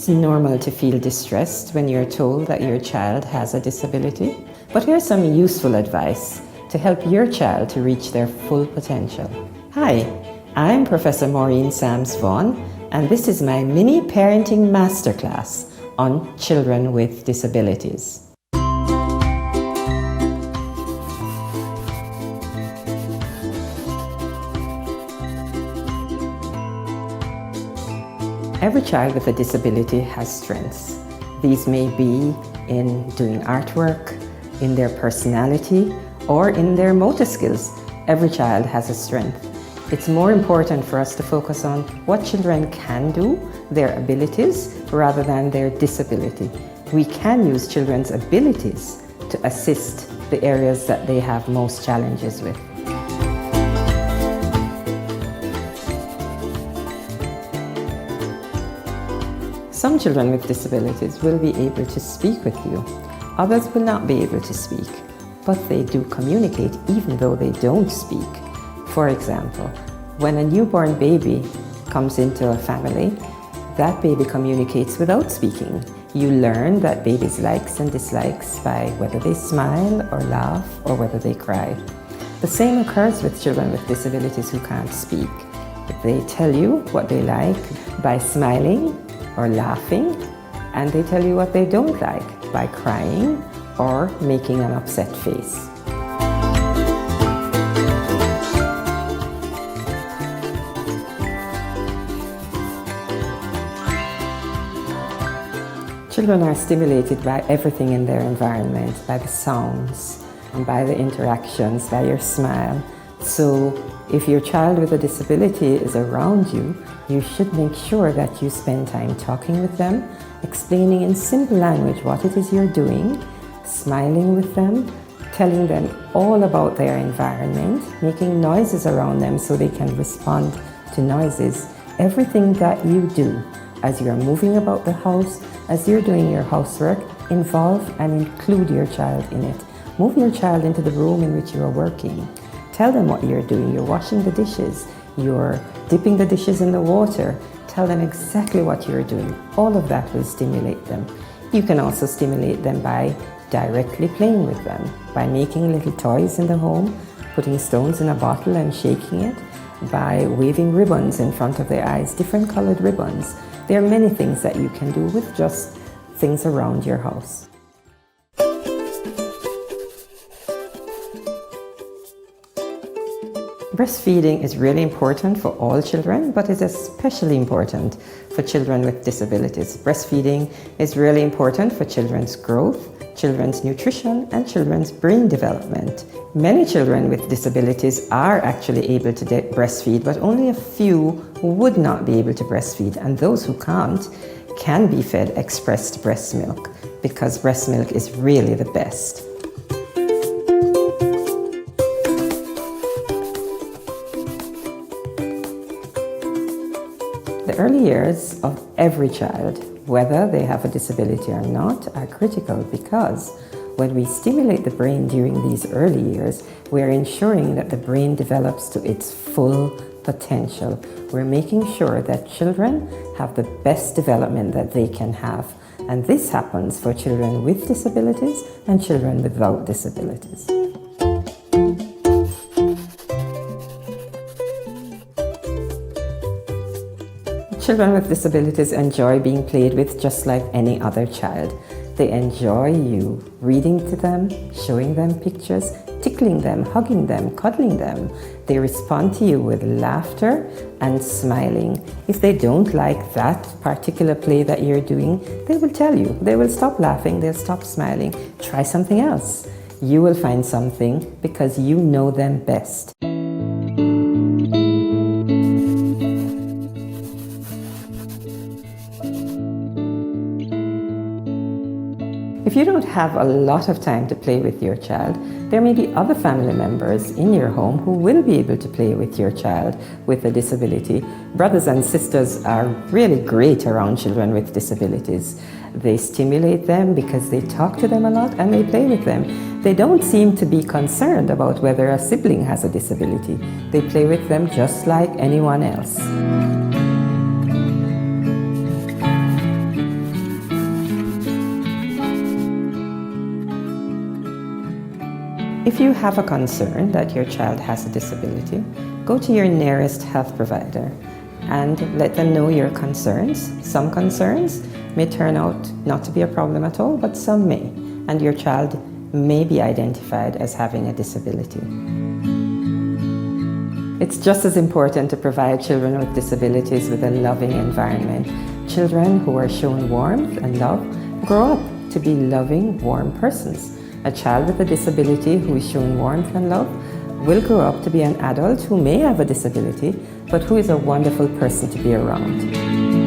It's normal to feel distressed when you're told that your child has a disability, but here's some useful advice to help your child to reach their full potential. Hi, I'm Professor Maureen Sams-Vaughan, and this is my mini parenting masterclass on children with disabilities. Every child with a disability has strengths. These may be in doing artwork, in their personality, or in their motor skills. Every child has a strength. It's more important for us to focus on what children can do, their abilities, rather than their disability. We can use children's abilities to assist the areas that they have most challenges with. Some children with disabilities will be able to speak with you. Others will not be able to speak, but they do communicate even though they don't speak. For example, when a newborn baby comes into a family, that baby communicates without speaking. You learn that baby's likes and dislikes by whether they smile or laugh or whether they cry. The same occurs with children with disabilities who can't speak. They tell you what they like by smiling or laughing, and they tell you what they don't like by crying or making an upset face. Children are stimulated by everything in their environment, by the sounds, and by the interactions, by your smile. So if your child with a disability is around you, you should make sure that you spend time talking with them, explaining in simple language what it is you're doing, smiling with them, telling them all about their environment, making noises around them so they can respond to noises. Everything that you do as you're moving about the house, as you're doing your housework, involve and include your child in it. Move your child into the room in which you are working. Tell them what you're doing. You're washing the dishes. You're dipping the dishes in the water. Tell them exactly what you're doing. All of that will stimulate them. You can also stimulate them by directly playing with them, by making little toys in the home, putting stones in a bottle and shaking it, by waving ribbons in front of their eyes, different colored ribbons. There are many things that you can do with just things around your house. Breastfeeding is really important for all children, but is especially important for children with disabilities. Breastfeeding is really important for children's growth, children's nutrition, and children's brain development. Many children with disabilities are actually able to breastfeed, but only a few would not be able to breastfeed, and those who can't can be fed expressed breast milk, because breast milk is really the best. The early years of every child, whether they have a disability or not, are critical because when we stimulate the brain during these early years, we're ensuring that the brain develops to its full potential. We're making sure that children have the best development that they can have. And this happens for children with disabilities and children without disabilities. Children with disabilities enjoy being played with just like any other child. They enjoy you reading to them, showing them pictures, tickling them, hugging them, cuddling them. They respond to you with laughter and smiling. If they don't like that particular play that you're doing, they will tell you. They will stop laughing, they'll stop smiling. Try something else. You will find something because you know them best. If you don't have a lot of time to play with your child, there may be other family members in your home who will be able to play with your child with a disability. Brothers and sisters are really great around children with disabilities. They stimulate them because they talk to them a lot and they play with them. They don't seem to be concerned about whether a sibling has a disability. They play with them just like anyone else. If you have a concern that your child has a disability, go to your nearest health provider and let them know your concerns. Some concerns may turn out not to be a problem at all, but some may, and your child may be identified as having a disability. It's just as important to provide children with disabilities with a loving environment. Children who are shown warmth and love grow up to be loving, warm persons. A child with a disability who is shown warmth and love will grow up to be an adult who may have a disability, but who is a wonderful person to be around.